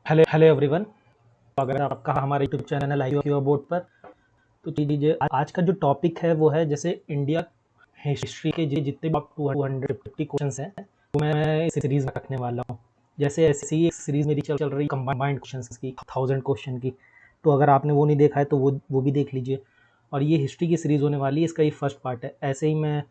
Hello hello everyone. अगर आपका हमारे YouTube channel I Q board पर तो लीजिए आज का जो टॉपिक है वो है जैसे इंडिया हिस्ट्री के जितने भी 250 क्वेश्चंस हैं वो मैं इस सीरीज में रखने वाला हूँ। जैसे ऐसी एक सीरीज मेरी चल रही कंबाइंड क्वेश्चंस की 1000 क्वेश्चन की। तो अगर आपने वो नहीं देखा है तो वो भी देख लीजिए। और ये हिस्ट्री की सीरीज़ होने वाली है, इसका ये फर्स्ट पार्ट है। ऐसे ही मैं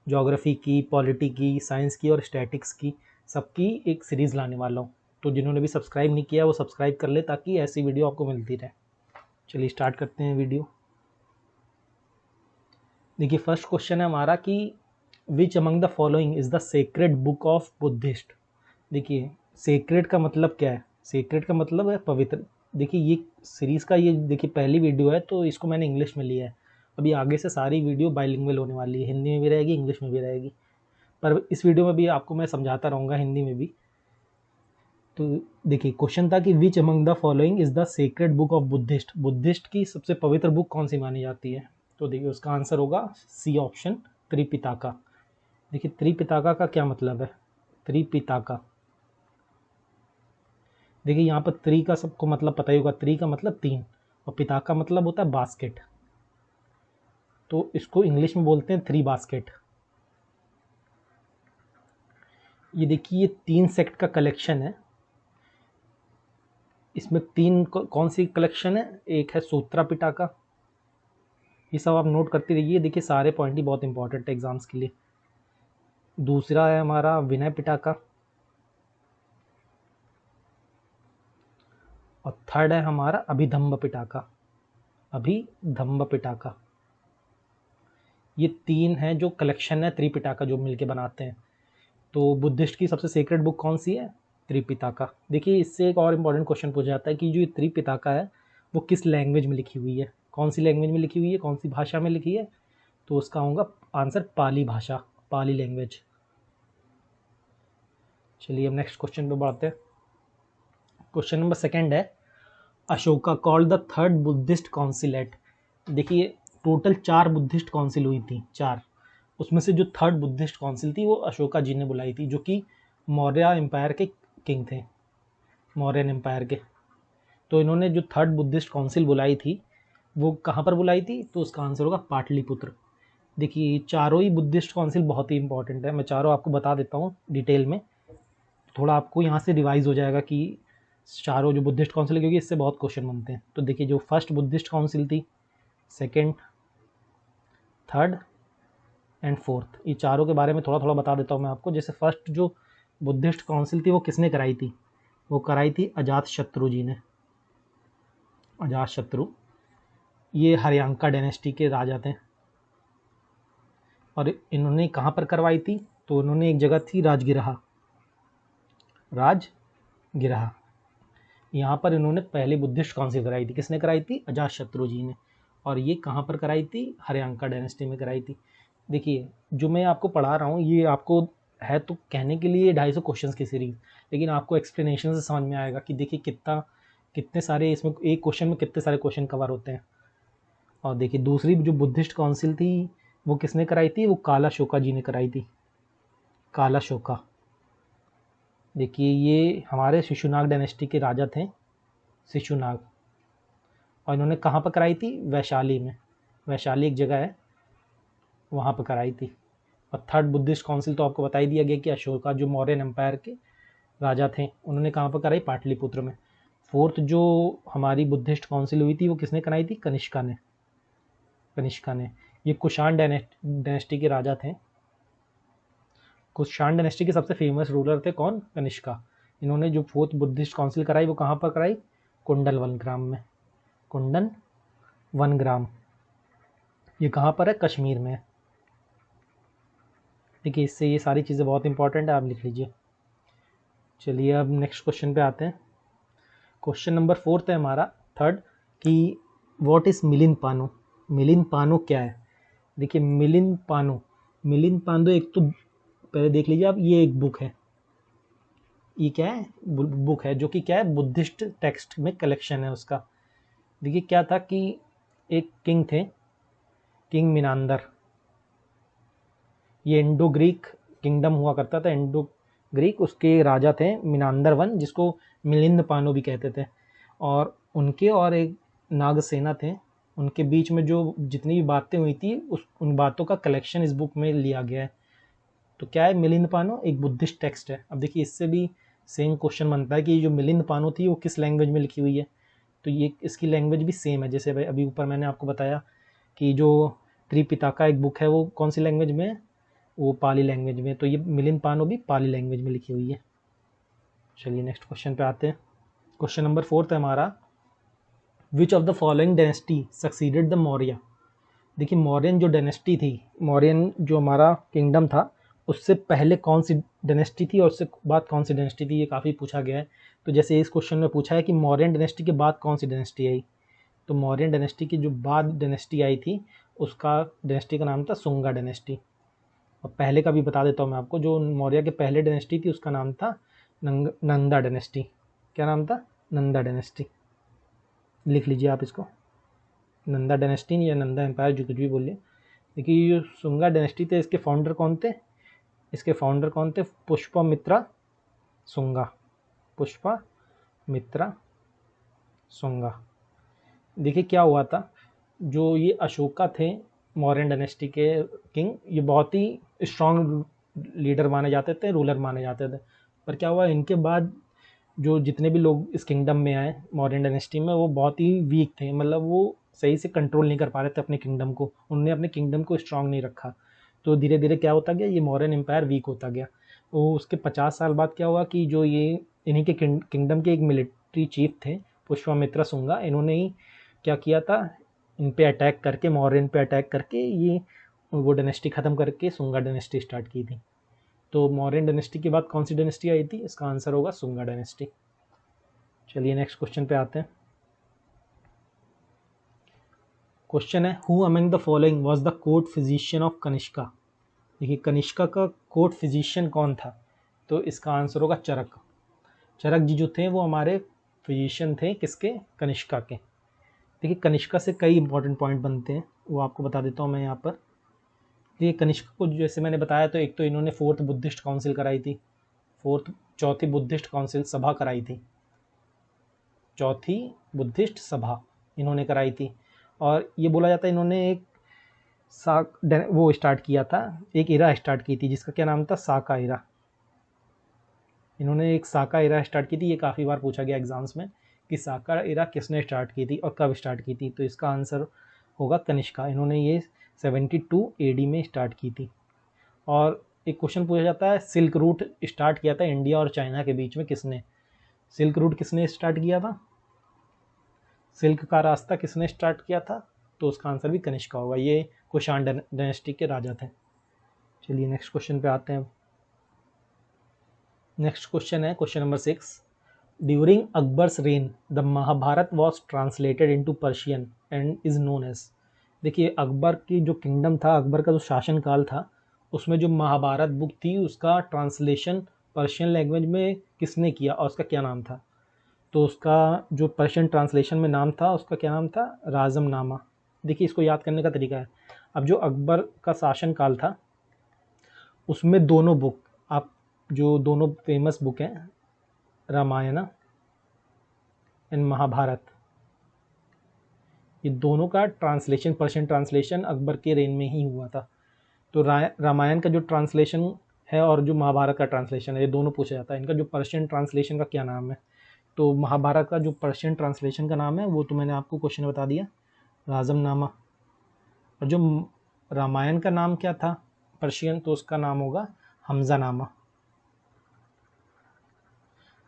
ज्योग्राफी की, पॉलिटी की, साइंस की और स्टैटिक्स की सबकी एक सीरीज़ लाने वाला हूँ। तो जिन्होंने भी सब्सक्राइब नहीं किया वो सब्सक्राइब कर ले ताकि ऐसी वीडियो आपको मिलती रहे। चलिए स्टार्ट करते हैं वीडियो। देखिए फर्स्ट क्वेश्चन है हमारा कि which among the following is the sacred book of Buddhist. देखिए सेक्रेड का मतलब क्या है? सेक्रेड का मतलब है पवित्र। देखिए ये सीरीज़ का ये देखिए पहली वीडियो है तो इसको मैंने इंग्लिश में लिया है। अभी आगे से सारी वीडियो बाइलिंगुअल होने वाली है, हिंदी में भी रहेगी, इंग्लिश में भी रहेगी। पर इस वीडियो में भी आपको मैं समझाता रहूँगा हिंदी में भी। तो देखिए क्वेश्चन था कि which among the following is the sacred book of Buddhist. Buddhist की सबसे पवित्र बुक कौन सी मानी जाती है? तो देखिए उसका आंसर होगा सी ऑप्शन, त्रिपिताका। देखिए त्रिपिताका का क्या मतलब है? त्रिपिताका, देखिए यहाँ पर त्रि का सबको मतलब पता ही होगा। त्रि का मतलब तीन और पिता का मतलब होता है बास्केट। तो इसको इंग्लिश में बोलते हैं थ्री बास्केट। ये देखिए ये 3 सेक्ट का कलेक्शन है। इसमें तीन कौन सी कलेक्शन है? एक है सूत्रा पिटाका। ये सब आप नोट करते रहिए, देखिए सारे पॉइंट ही बहुत इंपॉर्टेंट है एग्जाम्स के लिए। दूसरा है हमारा विनय पिटाका और थर्ड है हमारा अभिधम्म पिटाका। अभिधम्म पिटाका, ये तीन है जो कलेक्शन है त्रिपिटाका जो मिलके बनाते हैं। तो बुद्धिस्ट की सबसे सीक्रेट बुक कौन सी है? त्रिपिताका। देखिए इससे एक और इम्पॉर्टेंट क्वेश्चन पूछा जाता है कि जो ये त्रिपिताका है वो किस लैंग्वेज में लिखी हुई है? कौन सी लैंग्वेज में लिखी हुई है, कौन सी भाषा में लिखी है? तो उसका होगा आंसर पाली भाषा, पाली लैंग्वेज। चलिए अब नेक्स्ट क्वेश्चन पे बढ़ते हैं। क्वेश्चन नंबर सेकंड है Ashoka called the third Buddhist council at. देखिए टोटल 4 बुद्धिस्ट काउंसिल हुई थी, 4। उसमें से जो थर्ड बुद्धिस्ट काउंसिल थी वो अशोका जी ने बुलाई थी, जो कि मौर्य एम्पायर के किंग थे, मौर्यन एम्पायर के। तो इन्होंने जो थर्ड बुद्धिस्ट काउंसिल बुलाई थी वो कहाँ पर बुलाई थी? तो उसका आंसर होगा पाटलिपुत्र। देखिए चारों ही बुद्धिस्ट काउंसिल बहुत ही इंपॉर्टेंट है, मैं चारों आपको बता देता हूँ डिटेल में। थोड़ा आपको यहाँ से रिवाइज हो जाएगा कि चारों जो बुद्धिस्ट काउंसिल है, क्योंकि इससे बहुत क्वेश्चन बनते हैं। तो देखिए जो फर्स्ट बुद्धिस्ट काउंसिल थी, सेकेंड, थर्ड एंड फोर्थ, ये चारों के बारे में थोड़ा थोड़ा बता देता हूँ मैं आपको। जैसे फर्स्ट जो बुद्धिस्ट काउंसिल थी वो किसने कराई थी? वो कराई थी अजात शत्रु जी ने। अजात शत्रु ये हरियांका डायनेस्टी के राजा थे और इन्होंने कहाँ पर करवाई थी? तो इन्होंने एक जगह थी राजगिरहा, राजगिरहा, यहाँ पर इन्होंने पहली बुद्धिस्ट काउंसिल कराई थी। किसने कराई थी? अजात शत्रु जी ने। और ये कहाँ पर कराई थी? हरियांका डायनेस्टी में कराई थी। देखिए जो मैं आपको पढ़ा रहा हूँ ये आपको है तो कहने के लिए 250 क्वेश्चंस की सीरीज, लेकिन आपको एक्सप्लेनेशन से समझ में आएगा कि देखिए कितने सारे इसमें एक क्वेश्चन में कितने सारे क्वेश्चन कवर होते हैं। और देखिए दूसरी जो बुद्धिस्ट काउंसिल थी वो किसने कराई थी? वो काला शोका जी ने कराई थी, काला शोका। देखिए ये हमारे शिशुनाग डायनेस्टी के राजा थे, शिशुनाग। और इन्होंने कहाँ पर कराई थी? वैशाली में, वैशाली एक जगह है वहाँ पर कराई थी। और थर्ड बुद्धिस्ट काउंसिल तो आपको बता ही दिया गया कि अशोका जो मौर्यन एम्पायर के राजा थे उन्होंने कहाँ पर कराई? पाटलिपुत्र में। फोर्थ जो हमारी बुद्धिस्ट काउंसिल हुई थी वो किसने कराई थी? कनिष्का ने, कनिष्का ने। ये कुषाण डायनेस्टी के राजा थे। कुषाण डायनेस्टी के सबसे फेमस रूलर थे कौन? कनिष्का। इन्होंने जो फोर्थ बुद्धिस्ट काउंसिल कराई वो कहाँ पर कराई? कुंडल वनग्राम में, कुंडन वनग्राम। ये कहाँ पर है? कश्मीर में। देखिए इससे ये सारी चीज़ें बहुत इंपॉर्टेंट है, आप लिख लीजिए। चलिए अब नेक्स्ट क्वेश्चन पे आते हैं। क्वेश्चन नंबर फोर्थ है हमारा, थर्ड, कि व्हाट इज़ मिलिंद पानो। मिलिंद पानो क्या है? देखिए मिलिंद पानो, मिलिंद पानो एक तो पहले देख लीजिए आप, ये एक बुक है। ये क्या है? बुक है जो कि क्या है? बुद्धिस्ट टेक्स्ट में कलेक्शन है उसका। देखिए क्या था कि एक किंग थे, किंग मिनांदर। ये इंडो ग्रीक किंगडम हुआ करता था, इंडो ग्रीक, उसके राजा थे मिनांदर वन, जिसको मिलिंद पानो भी कहते थे। और उनके और एक नागसेना थे, उनके बीच में जो जितनी भी बातें हुई थी उन बातों का कलेक्शन इस बुक में लिया गया है। तो क्या है मिलिंद पानो? एक बुद्धिस्ट टेक्स्ट है। अब देखिए इससे भी सेम क्वेश्चन बनता है कि जो मिलिंद पानो थी वो किस लैंग्वेज में लिखी हुई है। तो ये इसकी लैंग्वेज भी सेम है, जैसे भाई अभी ऊपर मैंने आपको बताया कि जो त्रिपिटका एक बुक है वो कौन सी लैंग्वेज में है, वो पाली लैंग्वेज में। तो ये मिलिंद पानो भी पाली लैंग्वेज में लिखी हुई है। चलिए नेक्स्ट क्वेश्चन पे आते हैं। क्वेश्चन नंबर 4 है हमारा, which of the following dynasty succeeded the Maurya. देखिए मौर्यन जो डायनेस्टी थी, मौर्यन जो हमारा किंगडम था, उससे पहले कौन सी डायनेस्टी थी और उससे बाद कौन सी डायनेस्टी थी, ये काफ़ी पूछा गया है। तो जैसे इस क्वेश्चन में पूछा है कि मौर्यन डायनेस्टी के बाद कौन सी डायनेस्टी आई, तो मौर्यन डायनेस्टी की जो बाद डायनेस्टी आई थी उसका डायनेस्टी का नाम था सुंगा डायनेस्टी। और पहले का भी बता देता हूँ मैं आपको, जो मौर्य के पहले डायनेस्टी थी उसका नाम था नंदा डायनेस्टी। क्या नाम था? नंदा डायनेस्टी। लिख लीजिए आप इसको, नंदा डायनेस्टी या नंदा एम्पायर, जो कुछ भी बोलिए। देखिए ये जो सुंगा डायनेस्टी थे इसके फाउंडर कौन थे? इसके फाउंडर कौन थे? पुष्पमित्रा सुंगा। पुष्पमित्रा सुंगा। देखिए क्या हुआ था, जो ये अशोका थे मौर्यन डायनेस्टी के किंग, ये बहुत ही स्ट्रॉन्ग लीडर माने जाते थे, रूलर माने जाते थे। पर क्या हुआ, इनके बाद जो जितने भी लोग इस किंगडम में आए मौर्यन डायनेस्टी में, वो बहुत ही वीक थे, मतलब वो सही से कंट्रोल नहीं कर पा रहे थे अपने किंगडम को, उन्होंने अपने किंगडम को स्ट्रांग नहीं रखा। तो धीरे धीरे क्या होता गया, ये मौर्यन एम्पायर वीक होता गया। तो उसके 50 साल बाद क्या हुआ कि जो ये इन्हीं के किंगडम के एक मिलिट्री चीफ थे पुष्पमित्रा सुंगा, इन्होंने ही क्या किया था, इन पे अटैक करके, मौर्यन पे अटैक करके ये वो डायनेस्टी ख़त्म करके सुंगा डायनेस्टी स्टार्ट की थी। तो मौर्यन डायनेस्टी के बाद कौन सी डायनेस्टी आई थी? इसका आंसर होगा सुंगा डायनेस्टी। चलिए नेक्स्ट क्वेश्चन पे आते हैं। क्वेश्चन है, who among the following was the court physician of Kanishka. देखिए कनिष्का का कोर्ट फिजिशियन कौन था? तो इसका आंसर होगा चरक। चरक जी जो थे वो हमारे फिजिशियन थे, किसके? कनिष्का के। देखिए कनिष्का से कई इंपॉर्टेंट पॉइंट बनते हैं, वो आपको बता देता हूँ मैं यहाँ पर। ये कनिष्का को जैसे मैंने बताया, तो एक तो इन्होंने 4th बुद्धिस्ट काउंसिल कराई थी, चौथी बुद्धिस्ट काउंसिल सभा कराई थी, चौथी बुद्धिस्ट सभा इन्होंने कराई थी। और ये बोला जाता है इन्होंने एक वो स्टार्ट किया था, एक इरा स्टार्ट की थी जिसका क्या नाम था? साका इरा। इन्होंने एक साका इरा स्टार्ट की थी, ये काफ़ी बार पूछा गया एग्जाम्स में कि साका इरा किसने स्टार्ट की थी और कब स्टार्ट की थी। तो इसका आंसर होगा कनिष्का। इन्होंने ये 72 AD में स्टार्ट की थी। और एक क्वेश्चन पूछा जाता है, सिल्क रूट स्टार्ट किया था इंडिया और चाइना के बीच में किसने? सिल्क रूट किसने स्टार्ट किया था? सिल्क का रास्ता किसने स्टार्ट किया था? तो उसका आंसर भी कनिष्का होगा। ये कुषाण डायनेस्टी के राजा थे। चलिए नेक्स्ट क्वेश्चन पे आते हैं। नेक्स्ट क्वेश्चन है question number 6, during Akbar's reign the Mahabharata was translated into Persian and is known as. देखिए अकबर की जो किंगडम था, अकबर का जो शासनकाल था, उसमें जो महाभारत बुक थी उसका ट्रांसलेशन पर्शियन लैंग्वेज में किसने किया और उसका क्या नाम था? तो उसका जो पर्शियन ट्रांसलेशन में नाम था उसका क्या नाम था? राजमनामा। देखिए इसको याद करने का तरीका है, अब जो अकबर का शासनकाल था उसमें दोनों बुक, आप जो दोनों फेमस बुक हैं रामायण एंड महाभारत, ये दोनों का ट्रांसलेशन, पर्शियन ट्रांसलेशन अकबर के रेन में ही हुआ था। तो रामायण का जो ट्रांसलेशन है और जो महाभारत का ट्रांसलेशन है, ये दोनों पूछा जाता है, इनका जो पर्शियन ट्रांसलेशन का क्या नाम है? तो महाभारत का जो पर्शियन ट्रांसलेशन का नाम है वो तो मैंने आपको क्वेश्चन बता दिया, राजमनामा। और जो रामायण का नाम क्या था पर्शियन, तो उसका नाम होगा हमजानामा।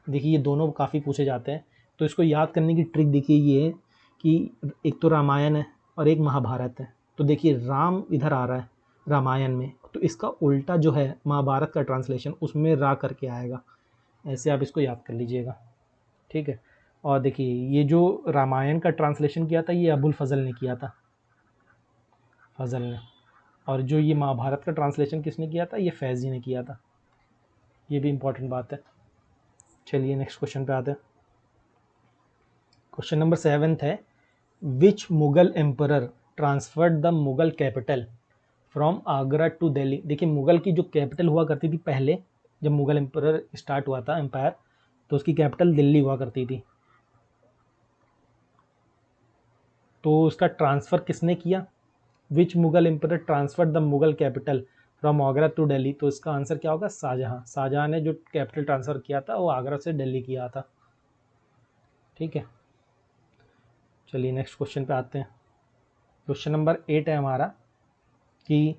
देखिए ये दोनों काफ़ी पूछे जाते हैं, तो इसको याद करने की ट्रिक देखिए ये है कि एक तो रामायण है और एक महाभारत है। तो देखिए राम इधर आ रहा है रामायण में, तो इसका उल्टा जो है महाभारत का ट्रांसलेशन उसमें रा करके आएगा। ऐसे आप इसको याद कर लीजिएगा, ठीक है। और देखिए ये जो रामायण का ट्रांसलेशन किया था ये अबुल फजल ने किया था, फजल ने। और जो ये महाभारत का ट्रांसलेशन किसने किया था? ये फैज़ी ने किया था। ये भी इम्पॉर्टेंट बात है। चलिए नेक्स्ट क्वेश्चन पे आते हैं। क्वेश्चन नंबर 7 है, which Mughal emperor transferred the Mughal capital from Agra to Delhi. देखिए मुगल की जो कैपिटल हुआ करती थी पहले, जब मुगल एम्परर स्टार्ट हुआ था एम्पायर, तो उसकी कैपिटल दिल्ली हुआ करती थी। तो उसका ट्रांसफ़र किसने किया? Which Mughal emperor transfer the Mughal capital from Agra to Delhi? तो इसका आंसर क्या होगा? शाहजहाँ। शाहजहाँ ने जो कैपिटल ट्रांसफ़र किया था वो आगरा से दिल्ली किया था। ठीक है, चलिए नेक्स्ट क्वेश्चन पे आते हैं। क्वेश्चन नंबर 8 है हमारा कि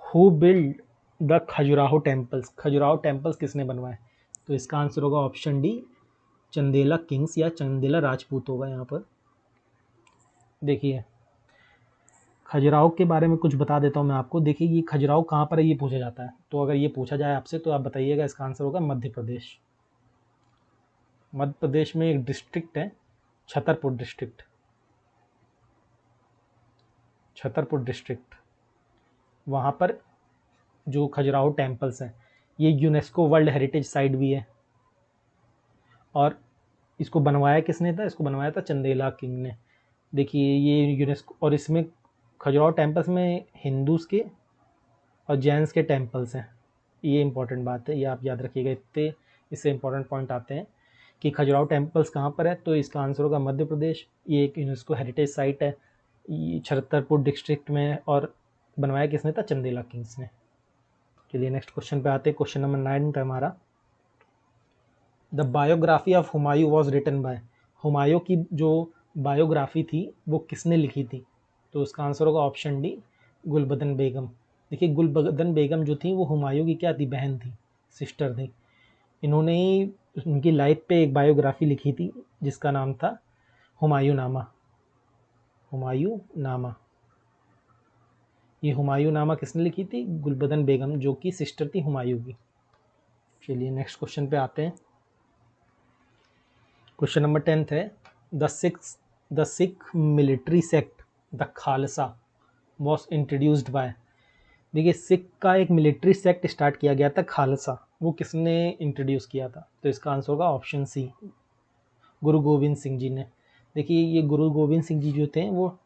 who build the Khajuraho temples? Khajuraho temples किसने बनवाए? तो इसका आंसर होगा ऑप्शन डी, चंदेला किंग्स या चंदेला राजपूत होगा यहाँ पर। देखिए खजुराहो के बारे में कुछ बता देता हूँ मैं आपको। देखिए ये खजुराहो कहाँ पर है ये पूछा जाता है, तो अगर ये पूछा जाए आपसे तो आप बताइएगा, इसका आंसर होगा मध्य प्रदेश। मध्य प्रदेश में एक डिस्ट्रिक्ट है छतरपुर डिस्ट्रिक्ट, छतरपुर डिस्ट्रिक्ट। वहाँ पर जो खजुराहो टेम्पल्स हैं ये यूनेस्को वर्ल्ड हेरिटेज साइट भी है। और इसको बनवाया किसने था? इसको बनवाया था चंदेला किंग ने। देखिए ये यूनेस्को, और इसमें खजुराहो टेम्पल्स में हिंदूज़ के और जैन्स के टेम्पल्स हैं। ये इंपॉर्टेंट बात है, ये आप याद रखिएगा। इतने इससे इंपॉर्टेंट पॉइंट आते हैं कि खजुराहो टेम्पल्स कहाँ पर है, तो इसका आंसर होगा मध्य प्रदेश। ये एक यूनेस्को हेरिटेज साइट है, ये छतरपुर डिस्ट्रिक्ट में है, और बनवाया किसने था? चंदेला किंग्स ने। चलिए नेक्स्ट क्वेश्चन पे आते हैं। क्वेश्चन नंबर 9 है हमारा, the biography of Humayun was written by? Humayun की जो बायोग्राफी थी वो किसने लिखी थी? तो उसका आंसर होगा ऑप्शन डी, गुलबदन बेगम। देखिए गुलबदन बेगम जो थी वो हुमायूं की क्या थी? बहन थी, सिस्टर थी। इन्होंने ही उनकी लाइफ पे एक बायोग्राफी लिखी थी जिसका नाम था हुमायूं नामा। हुमायूं नामा, ये हुमायूं नामा किसने लिखी थी? गुलबदन बेगम, जो कि सिस्टर थी हुमायूं की। चलिए नेक्स्ट क्वेश्चन पे आते हैं। क्वेश्चन नंबर 10 है, the Sikh military sect the Khalsa was introduced by? देखिए सिख का एक मिलिट्री सेक्ट स्टार्ट किया गया था खालसा, वो किसने इंट्रोड्यूस किया था? तो इसका आंसर होगा ऑप्शन सी, गुरु गोविंद सिंह जी ने। देखिए ये गुरु गोविंद सिंह जी जो थे वो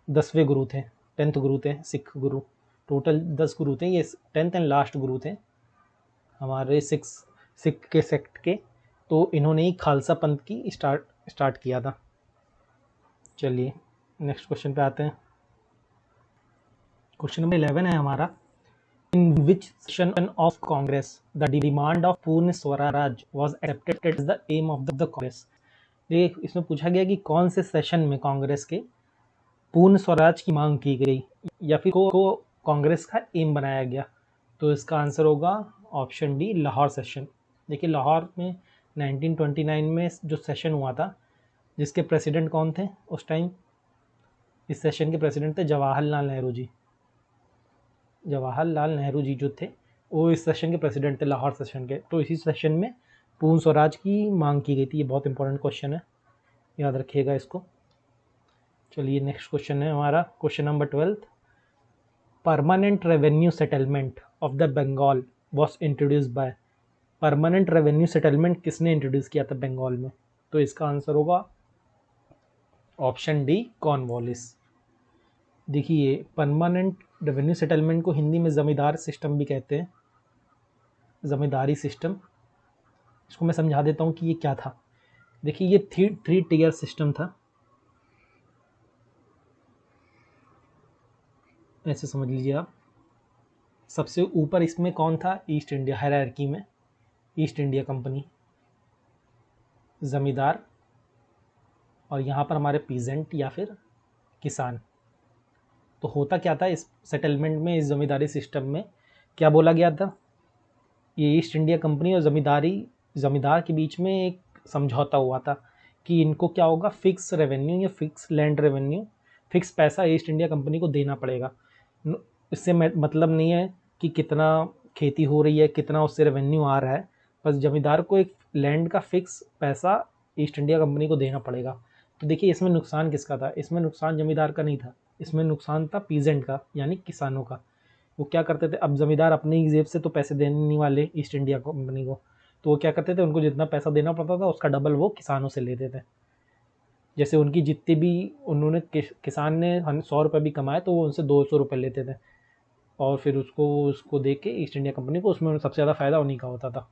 10वें गुरु थे, 10th गुरु थे, सिख गुरु। टोटल 10 गुरु थे, ये 10th एंड लास्ट गुरु थे हमारे सिख के सेक्ट के। तो इन्होंने ही खालसा पंथ की स्टार्ट किया था। चलिए नेक्स्ट क्वेश्चन पे आते हैं। क्वेश्चन नंबर 11 है हमारा, in which session of Congress the demand of Purna Swaraj was accepted as the aim of the Congress? देखिए इसमें पूछा गया कि कौन से सेशन में कांग्रेस के पूर्ण स्वराज की मांग की गई या फिर को कांग्रेस का एम बनाया गया? तो इसका आंसर होगा ऑप्शन डी, लाहौर सेशन। देखिए लाहौर में 1929 में जो सेशन हुआ था, जिसके प्रेसिडेंट कौन थे उस टाइम? इस सेशन के प्रेसिडेंट थे जवाहरलाल नेहरू जी। जवाहरलाल नेहरू जी जो थे वो इस सेशन के प्रेसिडेंट थे, लाहौर सेशन के। तो इसी सेशन में पूर्ण स्वराज की मांग की गई थी। ये बहुत इंपॉर्टेंट क्वेश्चन है, याद रखिएगा इसको। चलिए नेक्स्ट क्वेश्चन है हमारा, question number 12, permanent revenue settlement of the Bengal was introduce by? Permanent revenue settlement किसने इंट्रोड्यूस किया था बंगाल में? तो इसका आंसर होगा ऑप्शन डी, कॉर्नवालिस। देखिए परमानेंट रेवेन्यू सेटलमेंट को हिंदी में जमींदार सिस्टम भी कहते हैं, जमींदारी सिस्टम। इसको मैं समझा देता हूँ कि ये क्या था। देखिए ये थ्री टियर सिस्टम था, ऐसे समझ लीजिए आप। सबसे ऊपर इसमें कौन था? ईस्ट इंडिया हायरार्की में, ईस्ट इंडिया कंपनी, ज़मींदार, और यहाँ पर हमारे पीजेंट या फिर किसान। तो होता क्या था इस सेटलमेंट में, इस ज़मींदारी सिस्टम में क्या बोला गया था? ये ईस्ट इंडिया कंपनी और ज़मींदार के बीच में एक समझौता हुआ था कि इनको क्या होगा, फिक्स रेवेन्यू या फिक्स लैंड रेवेन्यू, फिक्स पैसा ईस्ट इंडिया कंपनी को देना पड़ेगा। इससे मतलब नहीं है कि कितना खेती हो रही है, कितना उससे रेवेन्यू आ रहा है, बस जमींदार को एक लैंड का फिक्स पैसा ईस्ट इंडिया कंपनी को देना पड़ेगा। तो देखिए इसमें नुकसान किसका था? इसमें नुकसान जमींदार का नहीं था, इसमें नुकसान था पीजेंट का, यानी किसानों का। वो क्या करते थे, अब जमींदार अपनी ही जेब से तो पैसे देने नहीं वाले ईस्ट इंडिया कंपनी को, तो वो क्या करते थे, उनको जितना पैसा देना पड़ता था उसका डबल वो किसानों से लेते थे। जैसे उनकी जितनी भी उन्होंने किसान ने 100 रुपये भी कमाए तो वो उनसे 200 रुपये लेते थे, और फिर उसको दे के ईस्ट इंडिया कंपनी को, उसमें सबसे ज़्यादा फ़ायदा उन्हीं का होता था।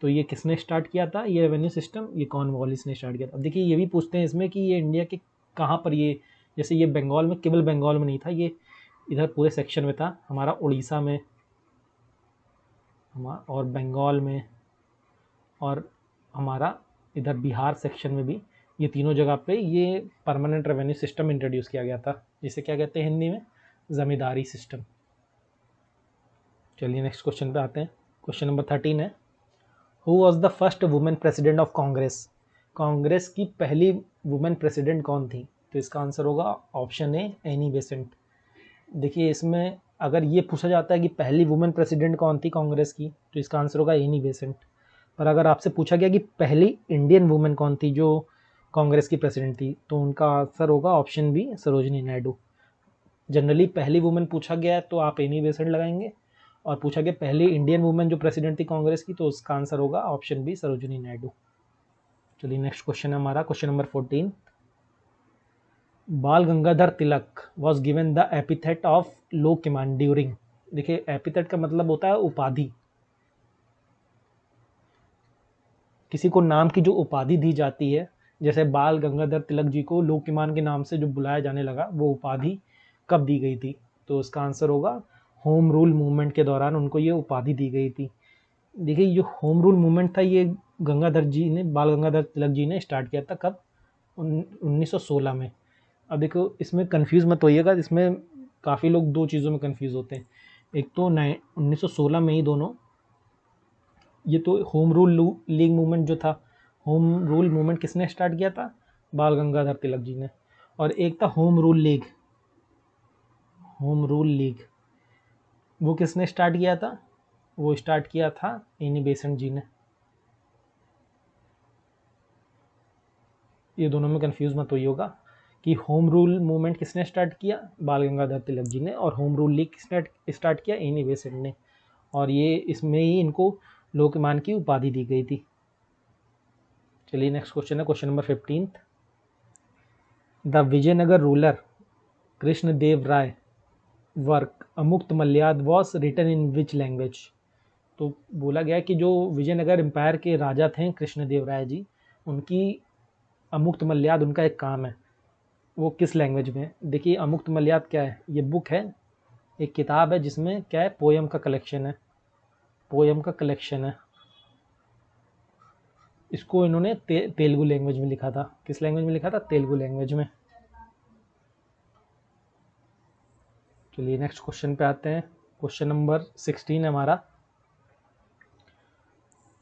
तो ये किसने स्टार्ट किया था ये रेवेन्यू सिस्टम? ये कॉर्नवालिस ने स्टार्ट किया था। अब देखिए ये भी पूछते हैं इसमें कि ये इंडिया के कहाँ पर, ये जैसे ये बंगाल में, केवल बंगाल में नहीं था, ये इधर पूरे सेक्शन में था, हमारा उड़ीसा में और बंगाल में और हमारा इधर बिहार सेक्शन में भी, ये तीनों जगह पे ये परमानेंट रेवेन्यू सिस्टम इंट्रोड्यूस किया गया था, जिसे क्या कहते हैं हिंदी में? ज़मींदारी सिस्टम। चलिए नेक्स्ट क्वेश्चन पे आते हैं। क्वेश्चन नंबर 13 है, who was the first women president of Congress? Congress की पहली वुमेन प्रेसिडेंट कौन थी? तो इसका आंसर होगा ऑप्शन ए, एनी बेसेंट। देखिए इसमें अगर ये पूछा जाता है कि पहली वुमेन प्रेसिडेंट कौन थी कांग्रेस की, तो इसका आंसर होगा एनी बेसेंट। पर अगर आपसे पूछा गया कि पहली इंडियन वुमेन कौन थी जो कांग्रेस की प्रेसिडेंट थी, तो उनका आंसर होगा option B, Sarojini Naidu. Generally पहली वुमेन पूछा गया है तो आप एनी बेसेंट लगाएंगे, और पूछा गया पहली इंडियन वुमेन जो प्रेसिडेंट थी कांग्रेस की, तो उसका आंसर होगा ऑप्शन बी, सरोजिनी नायडू। चलिए नेक्स्ट क्वेश्चन है हमारा question number 14, Bal Gangadhar Tilak was given the epithet of low command during. देखिए एपिथेट का मतलब होता है उपाधि, किसी को नाम की जो उपाधि दी जाती है, जैसे बाल गंगाधर तिलक जी को लोकमान के नाम से जो बुलाया जाने लगा, वो उपाधि कब दी गई थी? तो इसका आंसर होगा होम रूल मूवमेंट के दौरान उनको ये उपाधि दी गई थी। देखिए जो होम रूल मूवमेंट था ये बाल गंगाधर तिलक जी ने स्टार्ट किया था कब? 1916 में। अब देखो इसमें कंफ्यूज मत होइएगा, इसमें काफ़ी लोग दो चीज़ों में कंफ्यूज होते हैं। एक तो 1916 में ही दोनों, ये तो होम रूल लीग मूवमेंट जो था, होम रूल मूवमेंट किसने स्टार्ट किया था? बाल गंगाधर तिलक जी ने। और एक था होम रूल लीग, वो किसने स्टार्ट किया था? वो स्टार्ट किया था एनी बेसेंट जी ने। ये दोनों में कंफ्यूज मत होइएगा कि होम रूल मूवमेंट किसने स्टार्ट किया? बाल गंगाधर तिलक जी ने। और होम रूल लीग किसने स्टार्ट किया? एनी बेसेंट ने। और ये इसमें ही इनको लोकमान की उपाधि दी गई थी। चलिए नेक्स्ट क्वेश्चन है question number 15, the Vijayanagara ruler Krishnadeva Raya work Amuktamalyada was written in which language? तो बोला गया कि जो विजयनगर एम्पायर के राजा थे कृष्णदेव राय जी, उनकी अमुक्त मल्याद उनका एक काम है, वो किस लैंग्वेज में? देखिए अमुक्त मल्याद क्या है? ये बुक है, एक किताब है जिसमें क्या है? पोयम का कलेक्शन है। इसको इन्होंने तेलुगु लैंग्वेज में लिखा था। किस लैंग्वेज में लिखा था? तेलुगु लैंग्वेज में। चलिए नेक्स्ट क्वेश्चन पे आते हैं। क्वेश्चन नंबर 16 है हमारा,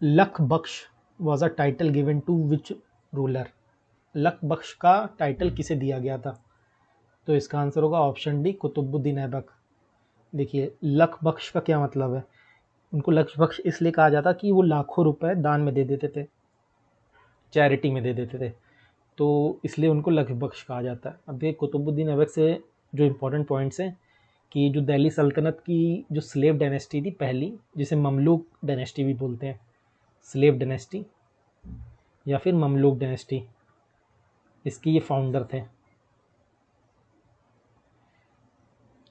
Lakh Bakhsh was a title given to which ruler? Lakh Bakhsh का टाइटल किसे दिया गया था? तो इसका आंसर होगा ऑप्शन डी, कुतुबुद्दीन ऐबक। देखिए लख बख्श का क्या मतलब है? उनको लख बख्श इसलिए कहा जाता कि वो लाखों रुपए दान में दे देते थे, चैरिटी में दे देते थे, तो इसलिए उनको लख बख्श कहा जाता है। अब देखिए कुतुबुद्दीन ऐबक से जो इम्पोर्टेंट पॉइंट्स हैं कि जो दिल्ली सल्तनत की जो स्लेव डायनेस्टी थी पहली, जिसे ममलूक डायनेस्टी भी बोलते हैं, स्लेव डायनेस्टी या फिर ममलूक डायनेस्टी, इसके ये फाउंडर थे।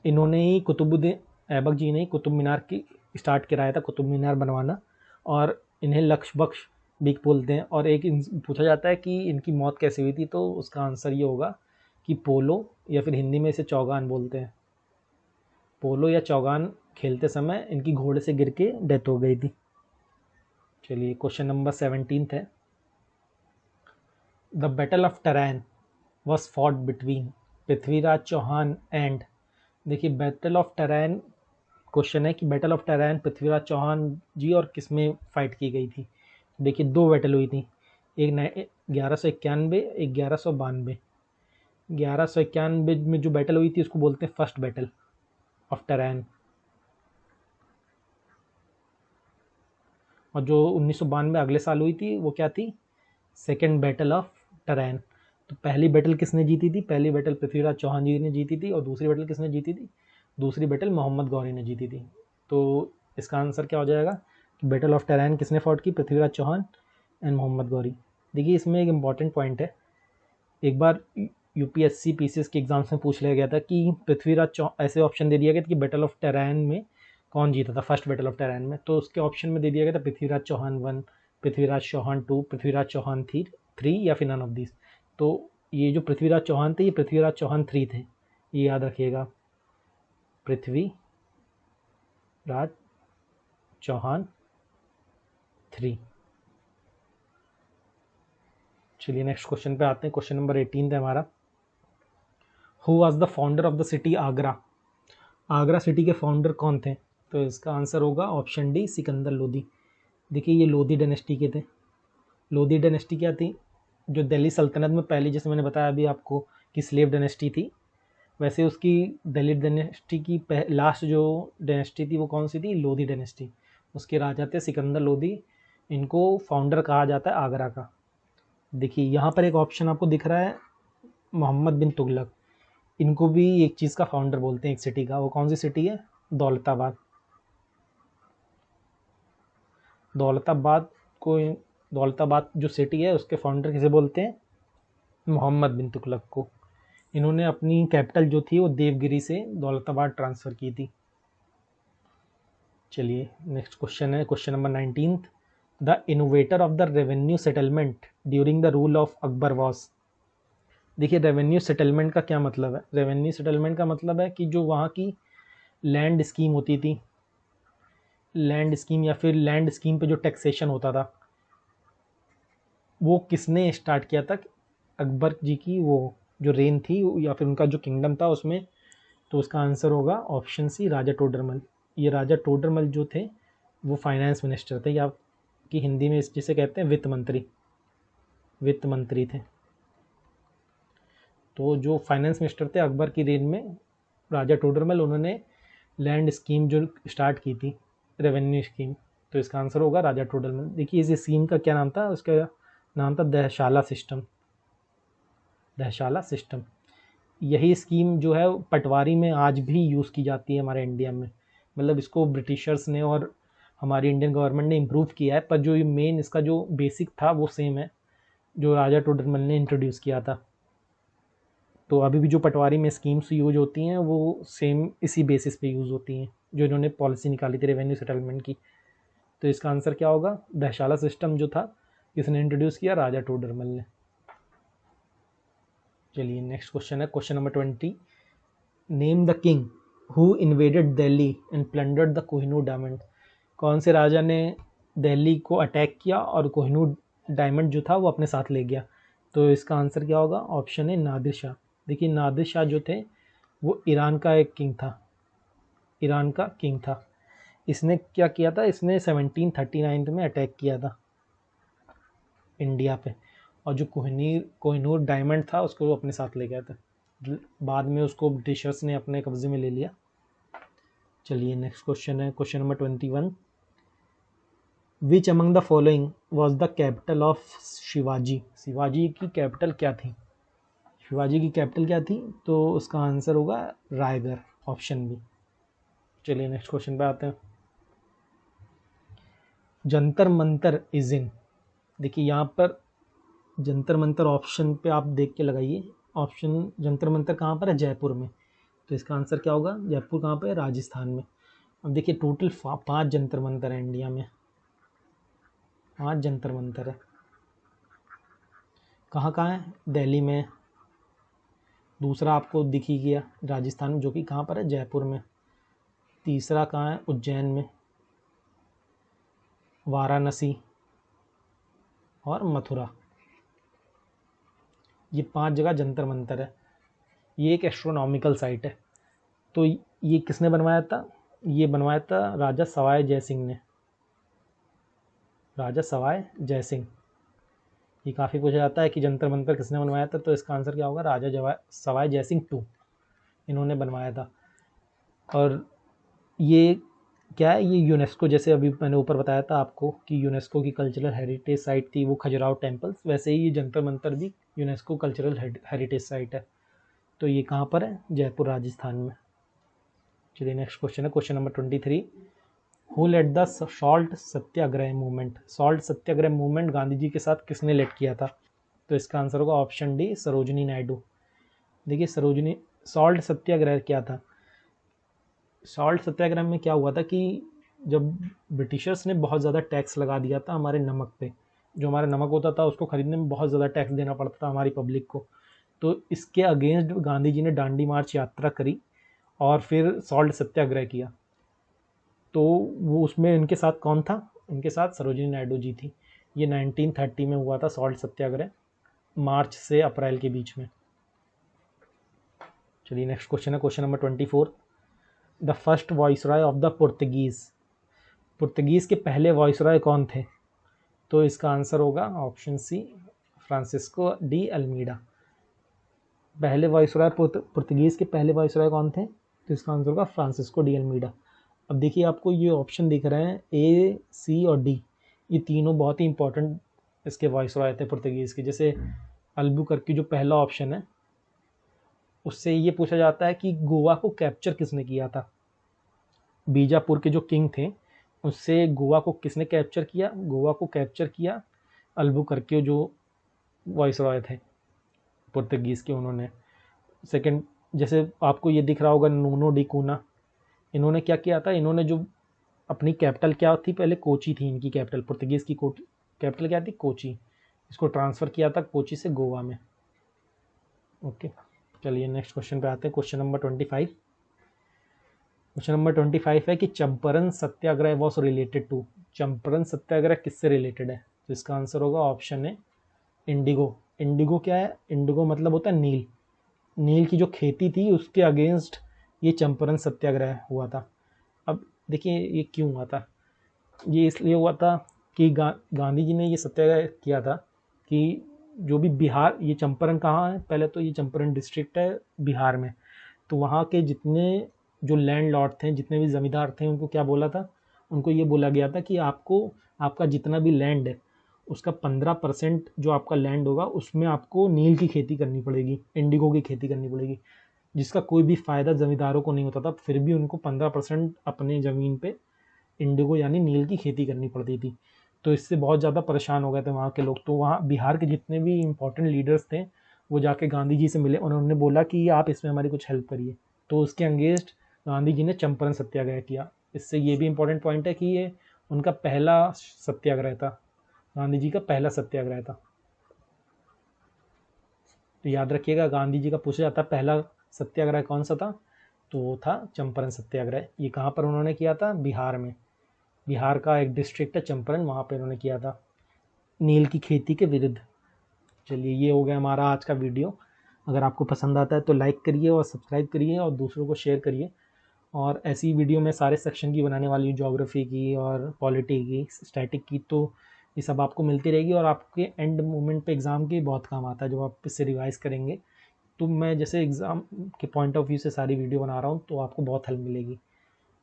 इन्होंने ही, कुतुबुद्दीन ऐबक जी ने ही कुतुब मीनार की स्टार्ट कराया था, कुतुब मीनार बनवाना, और इन्हें लक्ष बख्श भी बोलते हैं। और एक पूछा जाता है कि इनकी मौत कैसे हुई थी, तो उसका आंसर ये होगा कि पोलो, या फिर हिंदी में इसे चौगान बोलते हैं, पोलो या चौगान खेलते समय इनकी घोड़े से गिर के डेथ हो गई थी। चलिए क्वेश्चन नंबर 17 है, the battle of Tarain was fought between Prithviraj Chauhan and. देखिए बैटल ऑफ टरैन क्वेश्चन है कि बैटल ऑफ टरैन पृथ्वीराज चौहान जी और किस में फाइट की गई थी? देखिए दो बैटल हुई थी, एक 1191, एक 1192। 1191 में जो बैटल हुई थी उसको बोलते हैं फर्स्ट बैटल ऑफ टरैन, और जो 1992 अगले साल हुई थी वो क्या थी? Second battle of Tarain. तो पहली बैटल किसने जीती थी? पहली बैटल पृथ्वीराज चौहान जी ने जीती थी, और दूसरी बैटल किसने जीती थी? दूसरी बैटल मोहम्मद गौरी ने जीती थी। तो इसका आंसर क्या हो जाएगा कि बैटल ऑफ टरैन किसने फॉट की? पृथ्वीराज चौहान एंड मोहम्मद गौरी। देखिए इसमें एक इम्पॉर्टेंट पॉइंट है, एक बार यूपीएससी पीसीएस के एग्जाम्स में पूछ लिया गया था कि ऐसे ऑप्शन दे दिया गया था कि बैटल ऑफ टरैन में कौन जीता था फर्स्ट बैटल ऑफ टेरान में? तो उसके ऑप्शन में दे दिया गया था पृथ्वीराज चौहान 1, पृथ्वीराज चौहान 2, पृथ्वीराज चौहान 3 या फिर नन ऑफ दिस। तो ये जो पृथ्वीराज चौहान थे ये पृथ्वीराज चौहान 3 थे, ये याद रखिएगा, पृथ्वीराज चौहान 3। चलिए नेक्स्ट क्वेश्चन पे आते हैं। क्वेश्चन नंबर 18 है हमारा, who was the founder of the city Agra? Agra city के फाउंडर कौन थे? तो इसका आंसर होगा ऑप्शन डी, सिकंदर लोदी। देखिए ये लोदी डायनेस्टी के थे। लोदी डायनेस्टी क्या थी? जो दिल्ली सल्तनत में पहली, जैसे मैंने बताया अभी आपको कि स्लेव डायनेस्टी थी, वैसे उसकी दिल्ली डायनेस्टी की लास्ट जो डायनेस्टी थी वो कौन सी थी? लोदी डायनेस्टी। उसके राजा थे सिकंदर लोदी। इनको फाउंडर कहा जाता है आगरा का। देखिए यहाँ पर एक ऑप्शन आपको दिख रहा है, मोहम्मद बिन तुगलक। इनको भी एक चीज़ का फाउंडर बोलते हैं, एक सिटी का। वो कौन सी सिटी है? दौलताबाद। दौलताबाद को, दौलताबाद जो सिटी है उसके फाउंडर किसे बोलते हैं? मोहम्मद बिन तुगलक को। इन्होंने अपनी कैपिटल जो थी वो देवगिरी से दौलताबाद ट्रांसफ़र की थी। चलिए नेक्स्ट क्वेश्चन है, question number 19, the innovator of the revenue settlement during the rule of Akbar was. देखिए रेवेन्यू सेटलमेंट का क्या मतलब है? रेवेन्यू सेटलमेंट का मतलब है कि जो वहाँ की लैंड स्कीम होती थी, लैंड स्कीम या फिर लैंड स्कीम पे जो टैक्सेशन होता था, वो किसने स्टार्ट किया था? अकबर जी की वो जो रेन थी या फिर उनका जो किंगडम था उसमें। तो उसका आंसर होगा ऑप्शन सी, राजा टोडरमल। ये राजा टोडरमल जो थे वो फाइनेंस मिनिस्टर थे, या कि हिंदी में जिसे कहते हैं वित्त मंत्री, वित्त मंत्री थे। तो जो फाइनेंस मिनिस्टर थे अकबर की रेन में, राजा टोडरमल, उन्होंने लैंड स्कीम जो स्टार्ट की थी, रेवेन्यू स्कीम। तो इसका आंसर होगा राजा टोडरमल। देखिए इस स्कीम का क्या नाम था? उसका नाम था दहशाला सिस्टम। दहशाला सिस्टम। यही स्कीम जो है पटवारी में आज भी यूज़ की जाती है हमारे इंडिया में। मतलब इसको ब्रिटिशर्स ने और हमारी इंडियन गवर्नमेंट ने इम्प्रूव किया है, पर जो ये मेन इसका जो बेसिक था वो सेम है जो राजा टोडरमल ने इंट्रोड्यूस किया था। तो अभी भी जो पटवारी में स्कीम्स यूज होती हैं वो सेम इसी बेसिस पे यूज़ होती हैं जो इन्होंने पॉलिसी निकाली थी रेवेन्यू सेटलमेंट की। तो इसका आंसर क्या होगा? दहशाला सिस्टम जो था किसने इंट्रोड्यूस किया? राजा टोडरमल ने। चलिए नेक्स्ट क्वेश्चन है, question number 20, name the king who invaded Delhi and plundered the Kohinoor diamond. कौन से राजा ने दिल्ली को अटैक किया और कोहिनूर डायमंड जो था वो अपने साथ ले गया? तो इसका आंसर क्या होगा? ऑप्शन है नादिर शाह। देखिए नादिर शाह जो थे वो ईरान का एक किंग था, ईरान का किंग था। इसने क्या किया था? इसने 1739 में अटैक किया था इंडिया पे, और जो कोहिनूर डायमंड था उसको वो अपने साथ ले गया था। बाद में उसको ब्रिटिशर्स ने अपने कब्जे में ले लिया। चलिए नेक्स्ट क्वेश्चन है, question number 21, which among the following was the capital of Shivaji. Shivaji की कैपिटल क्या थी? शिवाजी की कैपिटल क्या थी? तो उसका आंसर होगा रायगढ़, ऑप्शन बी। चलिए नेक्स्ट क्वेश्चन पे आते हैं, जंतर मंतर इज इन। देखिए यहाँ पर जंतर मंतर ऑप्शन पे आप देख के लगाइए। ऑप्शन जंतर मंतर कहाँ पर है? जयपुर में। तो इसका आंसर क्या होगा? जयपुर कहाँ पे है? राजस्थान में। अब देखिए टोटल 5 जंतर मंतर है इंडिया में, 5 जंतर मंतर है। कहाँ कहाँ है? दिल्ली में, दूसरा आपको दिख ही गया राजस्थान में, जो कि कहाँ पर है? जयपुर में। तीसरा कहाँ है? उज्जैन में, वाराणसी और मथुरा। ये 5 जगह जंतर मंतर है। ये एक एस्ट्रोनॉमिकल साइट है। तो ये किसने बनवाया था? ये बनवाया था राजा सवाई जय सिंह ने, राजा सवाई जय सिंह। ये काफ़ी पूछा जाता है कि जंतर मंतर किसने बनवाया था, तो इसका आंसर क्या होगा? राजा सवाई जय सिंह 2 इन्होंने बनवाया था। और ये क्या है? ये यूनेस्को, जैसे अभी मैंने ऊपर बताया था आपको कि यूनेस्को की कल्चरल हेरिटेज साइट थी वो खजुराहो टेम्पल्स, वैसे ही ये जंतर मंतर भी यूनेस्को कल्चरल हेरिटेज साइट है। तो ये कहाँ पर है? जयपुर राजस्थान में। चलिए नेक्स्ट क्वेश्चन है, question number 23, who led the salt Satyagraha movement. Salt Satyagraha movement Gandhi ji के साथ किसने लेड किया था? तो इसका आंसर होगा ऑप्शन डी, सरोजिनी नायडू। देखिए सरोजिनी, सॉल्ट सत्याग्रह क्या था? सॉल्ट सत्याग्रह में क्या हुआ था कि जब ब्रिटिशर्स ने बहुत ज़्यादा टैक्स लगा दिया था हमारे नमक पे, जो हमारा नमक होता था उसको खरीदने में बहुत ज़्यादा टैक्स देना पड़ता था हमारी पब्लिक को, तो इसके अगेंस्ट गांधी जी ने डांडी मार्च यात्रा करी और फिर सॉल्ट सत्याग्रह किया। तो वो उसमें इनके साथ कौन था? इनके साथ सरोजिनी नायडू जी थी। ये 1930 में हुआ था सॉल्ट सत्याग्रह, मार्च से अप्रैल के बीच में। चलिए नेक्स्ट क्वेश्चन है question number 24। The first viceroy of the Portuguese, Portuguese के पहले वॉइसरॉय कौन थे? तो इसका आंसर होगा option C, Francisco de Almeida. पहले वॉइसरॉय पुर्तगीज के पहले वॉइसरॉय कौन थे? तो इसका आंसर होगा फ्रांसिस्को डी अल्मीडा। अब देखिए आपको ये ऑप्शन दिख रहे हैं ए, सी और डी, ये तीनों बहुत ही इंपॉर्टेंट इसके वॉइसरॉय थे पुर्तगीज के। जैसे अल्बुकर्क जो पहला ऑप्शन है, उससे ये पूछा जाता है कि गोवा को कैप्चर किसने किया था? बीजापुर के जो किंग थे उससे गोवा को किसने कैप्चर किया? गोवा को कैप्चर किया अल्बुकर्क जो वॉइसरॉय थे पुर्तगीज़ के, उन्होंने। सेकंड, जैसे आपको ये दिख रहा होगा नूनो डी कूना, इन्होंने क्या किया था? इन्होंने जो अपनी कैपिटल क्या थी पहले, कोची थी इनकी कैपिटल, पुर्तगीज़ की कैपिटल क्या थी? कोची। इसको ट्रांसफ़र किया था कोची से गोवा में। ओके, चलिए नेक्स्ट क्वेश्चन पे आते हैं, क्वेश्चन नंबर 25। क्वेश्चन नंबर 25 है कि चंपारण सत्याग्रह वॉज रिलेटेड टू, चंपारण सत्याग्रह किससे रिलेटेड है? तो इसका आंसर होगा ऑप्शन है इंडिगो। इंडिगो क्या है? इंडिगो मतलब होता है नील, नील की जो खेती थी उसके अगेंस्ट ये चंपारण सत्याग्रह हुआ था। अब देखिए ये क्यों हुआ था? ये इसलिए हुआ था कि गांधी जी ने ये सत्याग्रह किया था कि जो भी बिहार, ये चंपारण कहाँ है? पहले तो ये चंपारण डिस्ट्रिक्ट है बिहार में, तो वहाँ के जितने जो लैंड लॉर्ड थे, जितने भी ज़मींदार थे, उनको क्या बोला था? उनको ये बोला गया था कि आपको आपका जितना भी लैंड है उसका 15% जो आपका लैंड होगा उसमें आपको नील की खेती करनी पड़ेगी, इंडिगो की खेती करनी पड़ेगी, जिसका कोई भी फ़ायदा ज़मींदारों को नहीं होता था, फिर भी उनको 15% अपनी ज़मीन पे इंडिगो यानी नील की खेती करनी पड़ती थी। तो इससे बहुत ज़्यादा परेशान हो गए थे वहाँ के लोग। तो वहाँ बिहार के जितने भी इम्पोर्टेंट लीडर्स थे वो जाके गांधी जी से मिले, उन्होंने बोला कि आप इसमें हमारी कुछ हेल्प करिए। तो उसके अगेंस्ट गांधी जी ने चंपारण सत्याग्रह किया। इससे ये भी इम्पोर्टेंट पॉइंट है कि ये उनका पहला सत्याग्रह था, गांधी जी का पहला सत्याग्रह था। तो याद रखिएगा, गांधी जी का पूछा जाता पहला सत्याग्रह कौन सा था, तो वो था चंपारण सत्याग्रह। ये कहाँ पर उन्होंने किया था? बिहार में। बिहार का एक डिस्ट्रिक्ट है चंपारण, वहाँ पर उन्होंने किया था नील की खेती के विरुद्ध। चलिए ये हो गया हमारा आज का वीडियो। अगर आपको पसंद आता है तो लाइक करिए और सब्सक्राइब करिए और दूसरों को शेयर करिए। और ऐसी वीडियो मैं सारे सेक्शन की बनाने वाली हूँ, ज्योग्राफी की और पॉलिटी की, स्टैटिक की, तो ये सब आपको मिलती रहेगी और आपके एंड मोमेंट पे एग्ज़ाम के बहुत काम आता है जब आप इससे रिवाइज़ करेंगे। तो मैं जैसे एग्ज़ाम के पॉइंट ऑफ व्यू से सारी वीडियो बना रहा हूँ तो आपको बहुत हेल्प मिलेगी।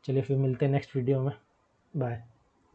चलिए फिर मिलते हैं नेक्स्ट वीडियो में, बाय।